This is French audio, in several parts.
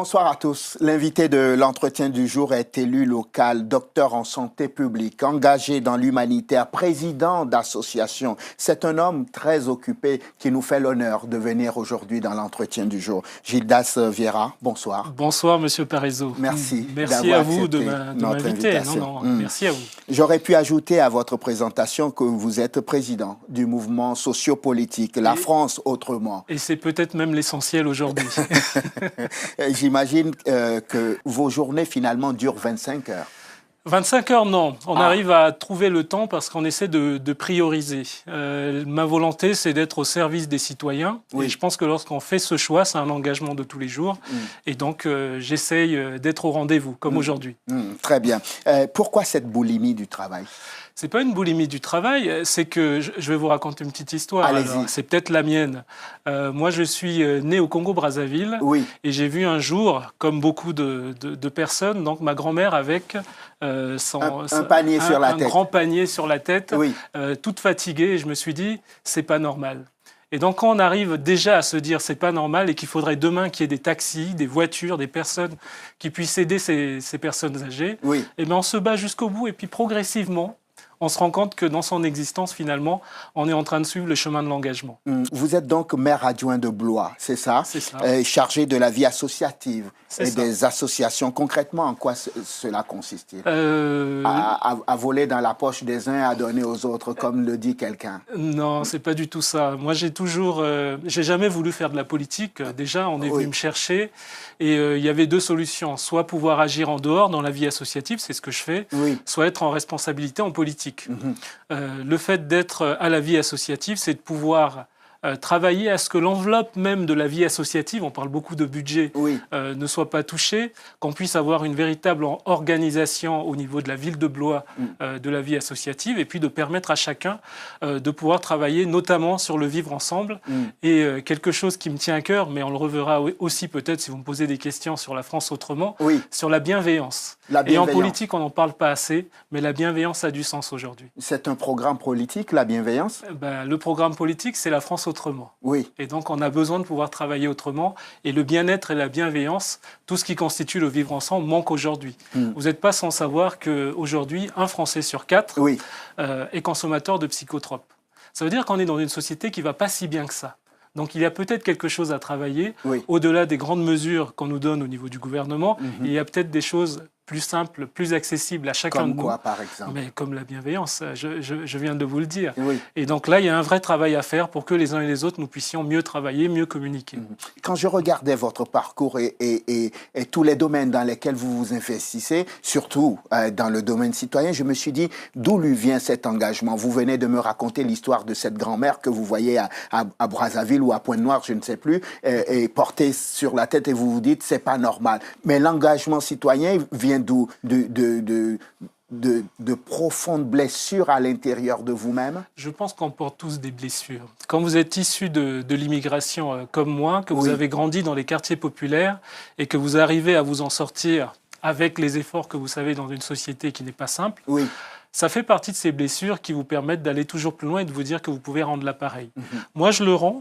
Bonsoir à tous. L'invité de l'entretien du jour est élu local, docteur en santé publique, engagé dans l'humanitaire, président d'association. C'est un homme très occupé qui nous fait l'honneur de venir aujourd'hui dans l'entretien du jour. Gildas Vieira, bonsoir. Bonsoir, Monsieur Parisot. Merci. Merci à vous de m'inviter. Merci à vous. J'aurais pu ajouter à votre présentation que vous êtes président du mouvement sociopolitique La France Autrement. Et c'est peut-être même l'essentiel aujourd'hui. J'imagine que vos journées, finalement, durent 25 heures. 25 heures, non. On arrive à trouver le temps parce qu'on essaie de prioriser. Ma volonté, c'est d'être au service des citoyens. Oui. Et je pense que lorsqu'on fait ce choix, c'est un engagement de tous les jours. Et donc, j'essaye d'être au rendez-vous, comme aujourd'hui. Très bien. Pourquoi cette boulimie du travail ? C'est pas une boulimie du travail, c'est que je vais vous raconter une petite histoire. C'est peut-être la mienne. Moi, je suis né au Congo-Brazzaville et j'ai vu un jour, comme beaucoup de personnes, donc ma grand-mère avec un grand panier sur la tête, toute fatiguée. Et je me suis dit, c'est pas normal. Et donc, quand on arrive déjà à se dire c'est pas normal et qu'il faudrait demain qu'il y ait des taxis, des voitures, des personnes qui puissent aider ces personnes âgées, et bien on se bat jusqu'au bout et puis progressivement, on se rend compte que dans son existence, finalement, on est en train de suivre le chemin de l'engagement. Vous êtes donc maire adjoint de Blois, c'est ça? C'est ça. Chargé de la vie associative et des associations. Concrètement, en quoi cela consiste-t-il? À voler dans la poche des uns et à donner aux autres, comme le dit quelqu'un? Non, c'est pas du tout ça. Moi, j'ai jamais voulu faire de la politique. Déjà, on est venu me chercher et il y avait deux solutions. Soit pouvoir agir en dehors dans la vie associative, c'est ce que je fais, soit être en responsabilité en politique. Le fait d'être à la vie associative, c'est de pouvoir travailler à ce que l'enveloppe même de la vie associative, on parle beaucoup de budget, ne soit pas touchée, qu'on puisse avoir une véritable organisation au niveau de la ville de Blois de la vie associative et puis de permettre à chacun de pouvoir travailler notamment sur le vivre ensemble. Et quelque chose qui me tient à cœur, mais on le reverra aussi peut-être si vous me posez des questions sur la France autrement, sur la bienveillance. Et en politique, on n'en parle pas assez, mais la bienveillance a du sens aujourd'hui. C'est un programme politique, la bienveillance? Le programme politique, c'est la France autrement. Et donc, on a besoin de pouvoir travailler autrement. Et le bien-être et la bienveillance, tout ce qui constitue le vivre ensemble, manque aujourd'hui. Vous n'êtes pas sans savoir qu'aujourd'hui, un Français sur 4 est consommateur de psychotropes. Ça veut dire qu'on est dans une société qui ne va pas si bien que ça. Donc, il y a peut-être quelque chose à travailler, au-delà des grandes mesures qu'on nous donne au niveau du gouvernement. Il y a peut-être des choses plus simple, plus accessible à chacun de nous. Comme quoi, par exemple? Mais comme la bienveillance, je viens de vous le dire. Et donc là, il y a un vrai travail à faire pour que les uns et les autres, nous puissions mieux travailler, mieux communiquer. Quand je regardais votre parcours et tous les domaines dans lesquels vous vous investissez, surtout dans le domaine citoyen, je me suis dit, d'où lui vient cet engagement? Vous venez de me raconter l'histoire de cette grand-mère que vous voyez à Brazzaville ou à Pointe-Noire, je ne sais plus, et portée sur la tête et vous vous dites, c'est pas normal. Mais l'engagement citoyen vient d'où? De profondes blessures à l'intérieur de vous-même? Je pense qu'on porte tous des blessures. Quand vous êtes issu de l'immigration comme moi, que vous avez grandi dans les quartiers populaires et que vous arrivez à vous en sortir avec les efforts que vous savez dans une société qui n'est pas simple, ça fait partie de ces blessures qui vous permettent d'aller toujours plus loin et de vous dire que vous pouvez rendre l'appareil. Moi, je le rends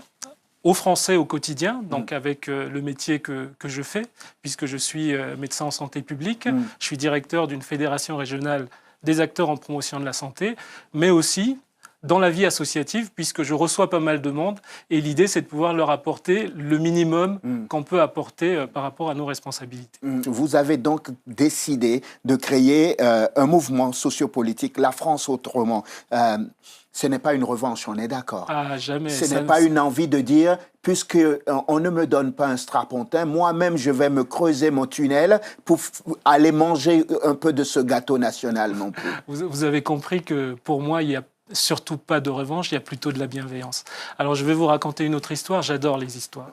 aux Français au quotidien, donc avec le métier que je fais, puisque je suis médecin en santé publique, je suis directeur d'une fédération régionale des acteurs en promotion de la santé, mais aussi dans la vie associative, puisque je reçois pas mal de monde, et l'idée c'est de pouvoir leur apporter le minimum qu'on peut apporter par rapport à nos responsabilités. Vous avez donc décidé de créer un mouvement sociopolitique, La France Autrement. Ce n'est pas une revanche, on est d'accord? Ah, jamais. Ce n'est pas une envie de dire, puisqu'on ne me donne pas un strapontin, moi-même je vais me creuser mon tunnel pour aller manger un peu de ce gâteau national non plus. Vous avez compris que pour moi, il y a surtout pas de revanche, il y a plutôt de la bienveillance. Alors je vais vous raconter une autre histoire, j'adore les histoires.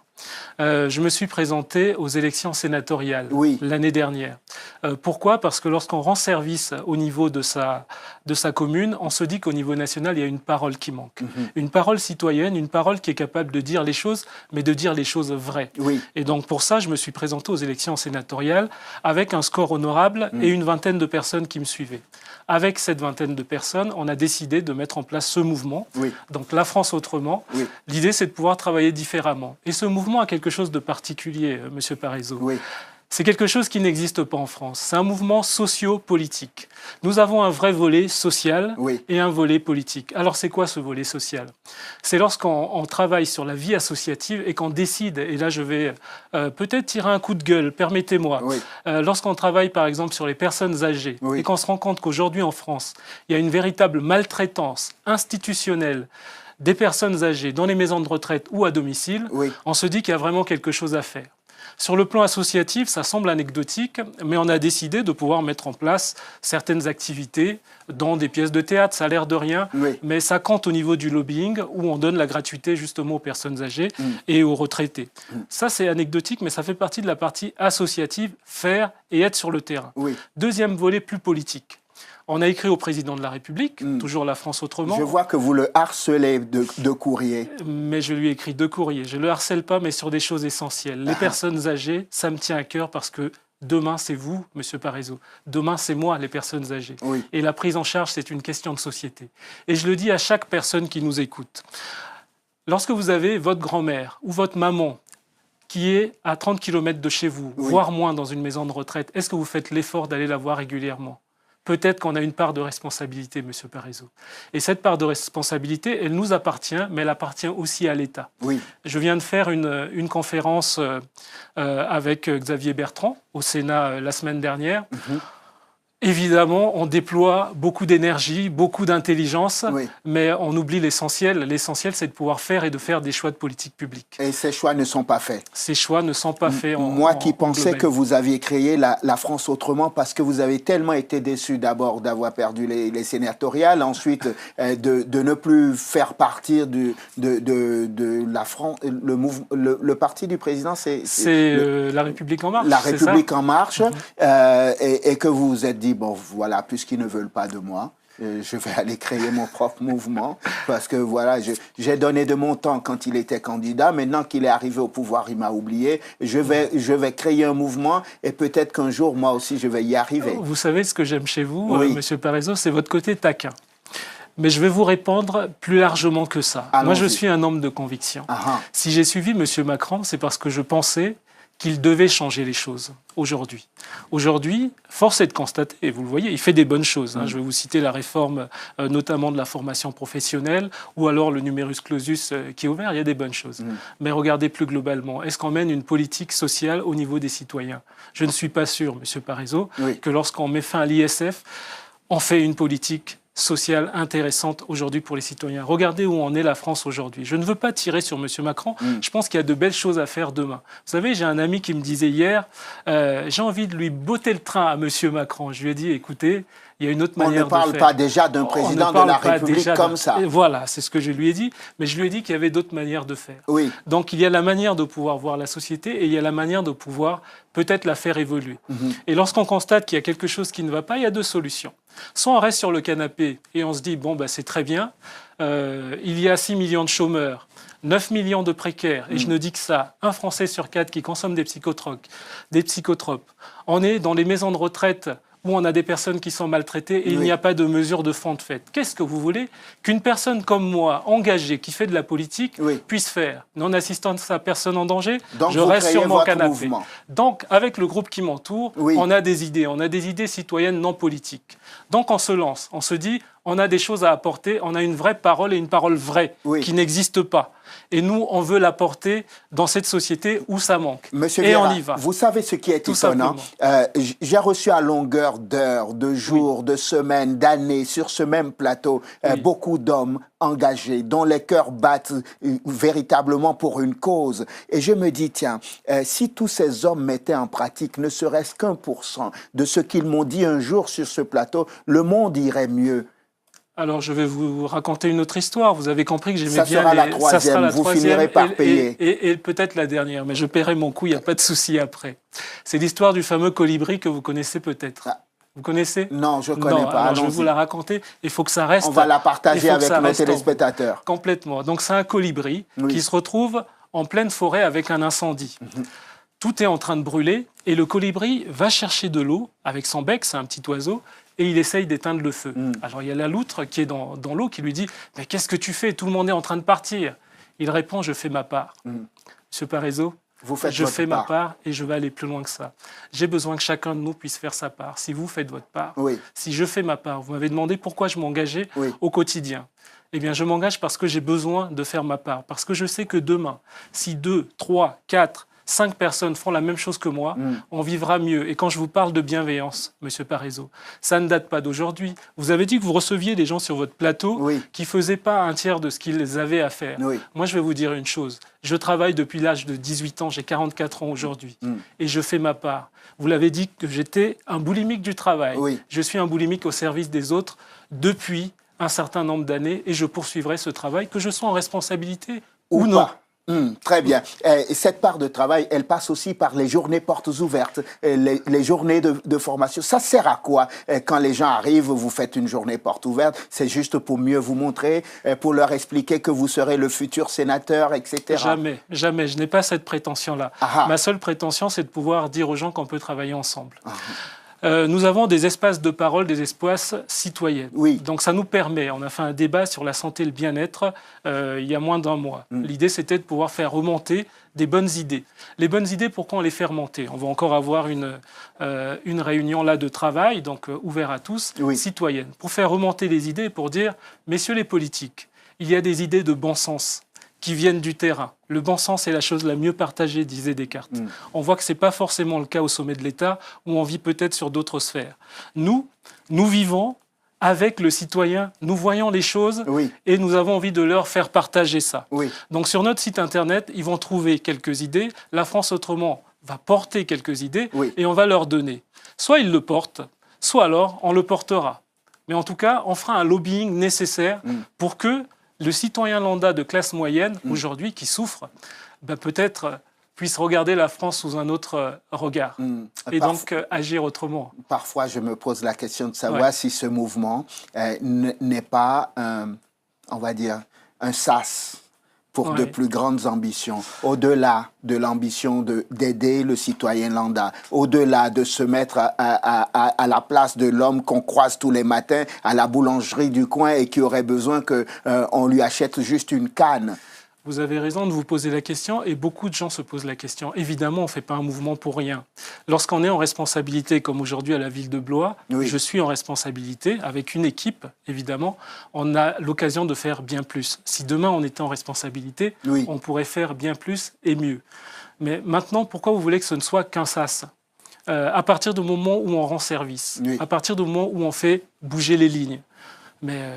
Je me suis présenté aux élections sénatoriales l'année dernière. Pourquoi? Parce que lorsqu'on rend service au niveau de sa commune, on se dit qu'au niveau national, il y a une parole qui manque. Une parole citoyenne, une parole qui est capable de dire les choses, mais de dire les choses vraies. Et donc pour ça, je me suis présenté aux élections sénatoriales avec un score honorable et une vingtaine de personnes qui me suivaient. Avec cette vingtaine de personnes, on a décidé de mettre en place ce mouvement, donc La France Autrement. L'idée, c'est de pouvoir travailler différemment. Et ce mouvement a quelque chose de particulier, Monsieur Parisot. C'est quelque chose qui n'existe pas en France. C'est un mouvement socio-politique. Nous avons un vrai volet social et un volet politique. Alors, c'est quoi ce volet social? C'est lorsqu'on travaille sur la vie associative et qu'on décide, et là je vais peut-être tirer un coup de gueule, permettez-moi, lorsqu'on travaille par exemple sur les personnes âgées et qu'on se rend compte qu'aujourd'hui en France, il y a une véritable maltraitance institutionnelle des personnes âgées dans les maisons de retraite ou à domicile, on se dit qu'il y a vraiment quelque chose à faire. Sur le plan associatif, ça semble anecdotique, mais on a décidé de pouvoir mettre en place certaines activités dans des pièces de théâtre. Ça a l'air de rien, mais ça compte au niveau du lobbying où on donne la gratuité justement aux personnes âgées et aux retraités. Ça, c'est anecdotique, mais ça fait partie de la partie associative, faire et être sur le terrain. Deuxième volet, plus politique. On a écrit au président de la République, toujours La France autrement. Je vois que vous le harcelez de courriers. Mais je lui ai écrit 2 courriers. Je ne le harcèle pas, mais sur des choses essentielles. Les personnes âgées, ça me tient à cœur parce que demain, c'est vous, Monsieur Parisot. Demain, c'est moi, les personnes âgées. Et la prise en charge, c'est une question de société. Et je le dis à chaque personne qui nous écoute. Lorsque vous avez votre grand-mère ou votre maman qui est à 30 km de chez vous, voire moins dans une maison de retraite, est-ce que vous faites l'effort d'aller la voir régulièrement? Peut-être qu'on a une part de responsabilité, Monsieur Parisot. Et cette part de responsabilité, elle nous appartient, mais elle appartient aussi à l'État. Je viens de faire une conférence avec Xavier Bertrand au Sénat la semaine dernière. Évidemment, on déploie beaucoup d'énergie, beaucoup d'intelligence, mais on oublie l'essentiel. L'essentiel, c'est de pouvoir faire et de faire des choix de politique publique. Et ces choix ne sont pas faits. Ces choix ne sont pas faits. Moi qui pensais que vous aviez créé la France autrement parce que vous avez tellement été déçu d'abord d'avoir perdu les sénatoriales, ensuite de ne plus faire partir de la France, le parti du président, c'est La République en marche. La République en marche, et que vous vous êtes dit, bon, voilà, puisqu'ils ne veulent pas de moi, je vais aller créer mon propre mouvement, parce que voilà, j'ai donné de mon temps quand il était candidat, maintenant qu'il est arrivé au pouvoir, il m'a oublié, je vais créer un mouvement, et peut-être qu'un jour, moi aussi, je vais y arriver. Vous savez ce que j'aime chez vous, Monsieur Parisot, c'est votre côté taquin. Mais je vais vous répondre plus largement que ça. Moi, je suis un homme de conviction. Si j'ai suivi Monsieur Macron, c'est parce que je pensais qu'il devait changer les choses aujourd'hui. Aujourd'hui, force est de constater, et vous le voyez, il fait des bonnes choses. Je vais vous citer la réforme notamment de la formation professionnelle ou alors le numerus clausus qui est ouvert, il y a des bonnes choses. Mais regardez plus globalement, est-ce qu'on mène une politique sociale au niveau des citoyens? Je ne suis pas sûr, Monsieur Parisot, que lorsqu'on met fin à l'ISF, on fait une politique sociale intéressante aujourd'hui pour les citoyens. Regardez où en est la France aujourd'hui. Je ne veux pas tirer sur M. Macron. Je pense qu'il y a de belles choses à faire demain. Vous savez, j'ai un ami qui me disait hier, j'ai envie de lui botter le train à M. Macron. Je lui ai dit, écoutez, il y a une autre manière de faire. On ne parle pas déjà d'un président de la République comme ça. Voilà, c'est ce que je lui ai dit. Mais je lui ai dit qu'il y avait d'autres manières de faire. Donc il y a la manière de pouvoir voir la société et il y a la manière de pouvoir peut-être la faire évoluer. Et lorsqu'on constate qu'il y a quelque chose qui ne va pas, il y a 2 solutions. Soit on reste sur le canapé et on se dit, bon, bah, c'est très bien, il y a 6 millions de chômeurs, 9 millions de précaires, et je ne dis que ça, 1 Français sur 4 qui consomme des psychotropes. On est dans les maisons de retraite où on a des personnes qui sont maltraitées et il n'y a pas de mesure de fond de fait. Qu'est-ce que vous voulez qu'une personne comme moi, engagée, qui fait de la politique, puisse faire? Non assistance à personne en danger, donc je reste sur mon canapé. Mouvement. Donc, avec le groupe qui m'entoure, on a des idées citoyennes non politiques. Donc, on se lance, on se dit, on a des choses à apporter, on a une vraie parole et une parole vraie qui n'existe pas. Et nous, on veut l'apporter dans cette société où ça manque. Monsieur et Vieira, on y va. Vous savez ce qui est étonnant? J'ai reçu à longueur d'heures, de jours, de semaines, d'années, sur ce même plateau, beaucoup d'hommes engagés, dont les cœurs battent véritablement pour une cause. Et je me dis, tiens, si tous ces hommes mettaient en pratique ne serait-ce qu'1% de ce qu'ils m'ont dit un jour sur ce plateau, le monde irait mieux. Alors, je vais vous raconter une autre histoire. Vous avez compris que j'aimais bien... Ça sera la troisième, vous finirez par payer. Et peut-être la dernière, mais je paierai mon coup, il n'y a pas de souci après. C'est l'histoire du fameux colibri que vous connaissez peut-être. Vous connaissez? Non, je ne connais pas. Alors je vais vous la raconter. Il faut que ça reste... On va la partager avec nos téléspectateurs. Complètement. Donc, c'est un colibri qui se retrouve en pleine forêt avec un incendie. Tout est en train de brûler et le colibri va chercher de l'eau avec son bec, c'est un petit oiseau, et il essaye d'éteindre le feu. Alors il y a la loutre qui est dans l'eau qui lui dit « Mais qu'est-ce que tu fais? Tout le monde est en train de partir. » Il répond « Je fais ma part. Monsieur Parisot, je fais ma part et je vais aller plus loin que ça. J'ai besoin que chacun de nous puisse faire sa part. Si vous faites votre part, si je fais ma part, vous m'avez demandé pourquoi je m'engageais au quotidien. Eh bien, je m'engage parce que j'ai besoin de faire ma part. Parce que je sais que demain, si 2, 3, 4, 5 personnes font la même chose que moi, on vivra mieux. Et quand je vous parle de bienveillance, Monsieur Parisot, ça ne date pas d'aujourd'hui. Vous avez dit que vous receviez des gens sur votre plateau qui ne faisaient pas un tiers de ce qu'ils avaient à faire. Moi, je vais vous dire une chose. Je travaille depuis l'âge de 18 ans, j'ai 44 ans aujourd'hui, et je fais ma part. Vous l'avez dit que j'étais un boulimique du travail. Je suis un boulimique au service des autres depuis un certain nombre d'années, et je poursuivrai ce travail, que je sois en responsabilité ou non. Très bien. Et cette part de travail, elle passe aussi par les journées portes ouvertes, les journées de formation. Ça sert à quoi quand les gens arrivent, vous faites une journée porte ouverte? C'est juste pour mieux vous montrer, pour leur expliquer que vous serez le futur sénateur, etc. Jamais, jamais. Je n'ai pas cette prétention-là. Ma seule prétention, c'est de pouvoir dire aux gens qu'on peut travailler ensemble. Nous avons des espaces de parole, des espaces citoyens. Donc ça nous permet, on a fait un débat sur la santé et le bien-être il y a moins d'un mois. L'idée, c'était de pouvoir faire remonter des bonnes idées. Les bonnes idées, pourquoi on les fait remonter? On va encore avoir une réunion là de travail, donc ouvert à tous, citoyenne, pour faire remonter les idées, pour dire, messieurs les politiques, il y a des idées de bon sens qui viennent du terrain. Le bon sens est la chose la mieux partagée, disait Descartes. On voit que ce n'est pas forcément le cas au sommet de l'État, où on vit peut-être sur d'autres sphères. Nous vivons avec le citoyen, nous voyons les choses et nous avons envie de leur faire partager ça. Donc sur notre site internet, ils vont trouver quelques idées. La France Autrement va porter quelques idées et on va leur donner. Soit ils le portent, soit alors on le portera. Mais en tout cas, on fera un lobbying nécessaire pour que le citoyen lambda de classe moyenne, aujourd'hui, qui souffre, peut-être puisse regarder la France sous un autre regard et donc agir autrement. Parfois, je me pose la question de savoir si ce mouvement n'est pas, on va dire, un sas pour de plus grandes ambitions, au-delà de l'ambition d'aider le citoyen lambda, au-delà de se mettre à la place de l'homme qu'on croise tous les matins à la boulangerie du coin et qui aurait besoin qu'on lui achète juste une canne. Vous avez raison de vous poser la question et beaucoup de gens se posent la question. Évidemment, on ne fait pas un mouvement pour rien. Lorsqu'on est en responsabilité, comme aujourd'hui à la ville de Blois, je suis en responsabilité avec une équipe, évidemment, on a l'occasion de faire bien plus. Si demain on était en responsabilité, on pourrait faire bien plus et mieux. Mais maintenant, pourquoi vous voulez que ce ne soit qu'un sas ? À partir du moment où on rend service, à partir du moment où on fait bouger les lignes. Mais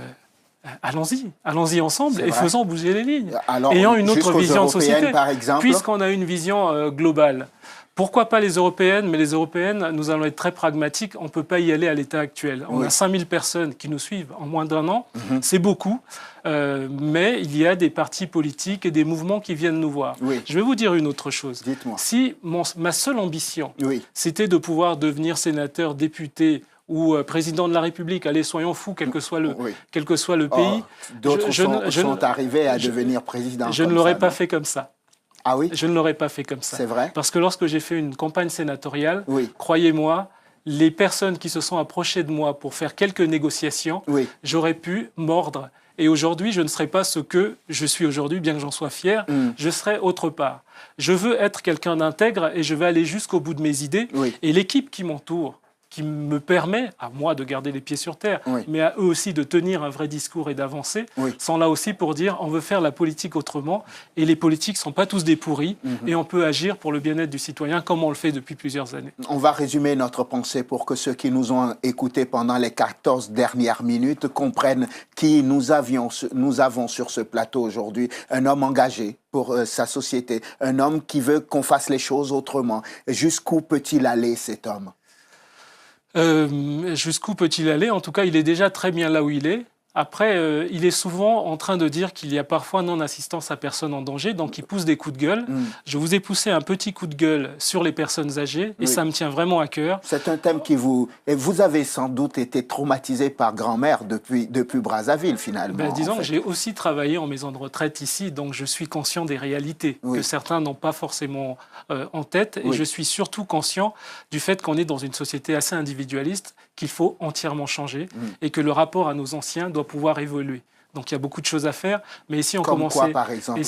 allons-y ensemble et faisons bouger les lignes. Alors, ayant une autre vision de société, par exemple, puisqu'on a une vision globale. Pourquoi pas les européennes? Mais les européennes, nous allons être très pragmatiques, on ne peut pas y aller à l'état actuel. On a 5000 personnes qui nous suivent en moins d'un an, c'est beaucoup, mais il y a des partis politiques et des mouvements qui viennent nous voir. Je vais vous dire une autre chose. Dites-moi. Si ma seule ambition, c'était de pouvoir devenir sénateur, député, ou président de la République, allez, soyons fous, quel que soit le pays. D'autres sont arrivés à devenir président. Je ne l'aurais pas fait comme ça. Ah oui? Je ne l'aurais pas fait comme ça. C'est vrai? Parce que lorsque j'ai fait une campagne sénatoriale, croyez-moi, les personnes qui se sont approchées de moi pour faire quelques négociations, j'aurais pu mordre. Et aujourd'hui, je ne serai pas ce que je suis aujourd'hui, bien que j'en sois fier, je serai autre part. Je veux être quelqu'un d'intègre et je vais aller jusqu'au bout de mes idées. Et l'équipe qui m'entoure, qui me permet, à moi, de garder les pieds sur terre, mais à eux aussi de tenir un vrai discours et d'avancer, sont là aussi pour dire on veut faire la politique autrement, et les politiques ne sont pas tous des pourris, et on peut agir pour le bien-être du citoyen comme on le fait depuis plusieurs années. On va résumer notre pensée pour que ceux qui nous ont écoutés pendant les 14 dernières minutes comprennent qui nous avons sur ce plateau aujourd'hui. Un homme engagé pour sa société, un homme qui veut qu'on fasse les choses autrement. Jusqu'où peut-il aller, cet homme ? Jusqu'où peut-il aller? En tout cas, il est déjà très bien là où il est. Après, il est souvent en train de dire qu'il y a parfois non-assistance à personne en danger, donc il pousse des coups de gueule. Je vous ai poussé un petit coup de gueule sur les personnes âgées, et ça me tient vraiment à cœur. C'est un thème qui vous... Et vous avez sans doute été traumatisé par grand-mère depuis Brazzaville, finalement. Disons que j'ai aussi travaillé en maison de retraite ici, donc je suis conscient des réalités que certains n'ont pas forcément en tête, et je suis surtout conscient du fait qu'on est dans une société assez individualiste, qu'il faut entièrement changer, et que le rapport à nos anciens doit pouvoir évoluer. Donc il y a beaucoup de choses à faire. Mais si on Comme commençait, quoi, par exemple,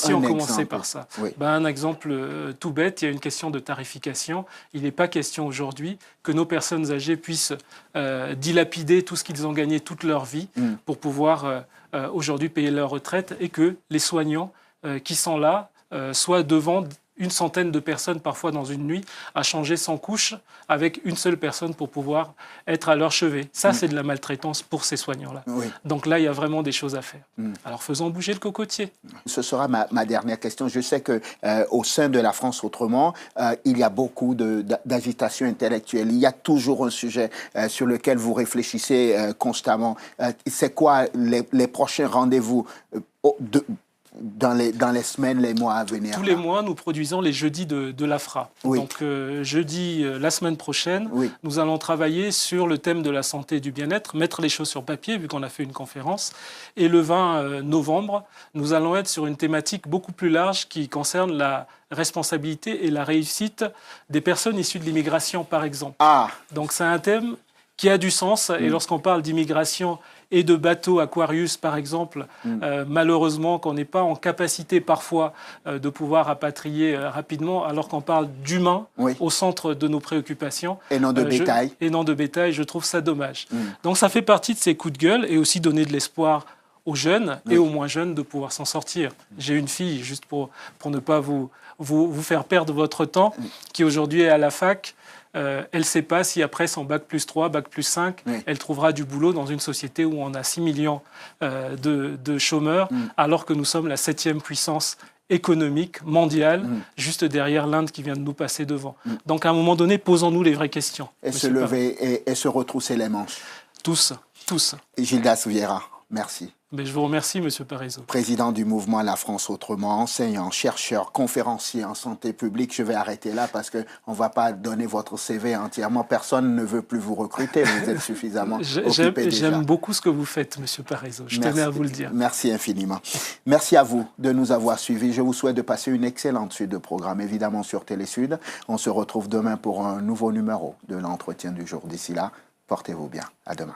par ça, oui. Un exemple tout bête, il y a une question de tarification. Il n'est pas question aujourd'hui que nos personnes âgées puissent dilapider tout ce qu'ils ont gagné toute leur vie pour pouvoir aujourd'hui payer leur retraite, et que les soignants qui sont là soient devant une centaine de personnes, parfois dans une nuit, à changer sans couche avec une seule personne pour pouvoir être à leur chevet. Ça, c'est de la maltraitance pour ces soignants-là. Oui. Donc là, il y a vraiment des choses à faire. Alors faisons bouger le cocotier. Ce sera ma dernière question. Je sais qu'au sein de la France Autrement, il y a beaucoup d'agitation intellectuelle. Il y a toujours un sujet sur lequel vous réfléchissez constamment. C'est quoi les prochains rendez-vous dans les semaines, les mois à venir? Tous les mois, nous produisons les jeudis de l'AFRA. Oui. Donc, jeudi, la semaine prochaine, oui, nous allons travailler sur le thème de la santé et du bien-être, mettre les choses sur papier, vu qu'on a fait une conférence. Et le 20 novembre, nous allons être sur une thématique beaucoup plus large qui concerne la responsabilité et la réussite des personnes issues de l'immigration, par exemple. Donc, c'est un thème qui a du sens. Et lorsqu'on parle d'immigration et de bateaux Aquarius, par exemple, malheureusement qu'on n'est pas en capacité parfois de pouvoir rapatrier rapidement, alors qu'on parle d'humains au centre de nos préoccupations. Et non de bétail. Et non de bétail, je trouve ça dommage. Donc ça fait partie de ces coups de gueule, et aussi donner de l'espoir aux jeunes et aux moins jeunes de pouvoir s'en sortir. J'ai une fille, juste pour ne pas vous faire perdre votre temps, qui aujourd'hui est à la fac. Elle ne sait pas si après son bac plus 3, bac plus 5, elle trouvera du boulot dans une société où on a 6 millions de chômeurs, alors que nous sommes la 7e puissance économique mondiale, juste derrière l'Inde qui vient de nous passer devant. Donc à un moment donné, posons-nous les vraies questions. Et se lever et se retrousser les manches. Tous. Gildas Vieira, merci. Mais je vous remercie, M. Parisot. Président du mouvement La France Autrement, enseignant, chercheur, conférencier en santé publique. Je vais arrêter là parce qu'on ne va pas donner votre CV entièrement. Personne ne veut plus vous recruter. Vous êtes suffisamment occupé déjà. J'aime beaucoup ce que vous faites, M. Parisot. Je tenais à vous le dire. Merci infiniment. Merci à vous de nous avoir suivis. Je vous souhaite de passer une excellente suite de programmes, évidemment sur Télésud. On se retrouve demain pour un nouveau numéro de l'entretien du jour. D'ici là, portez-vous bien. À demain.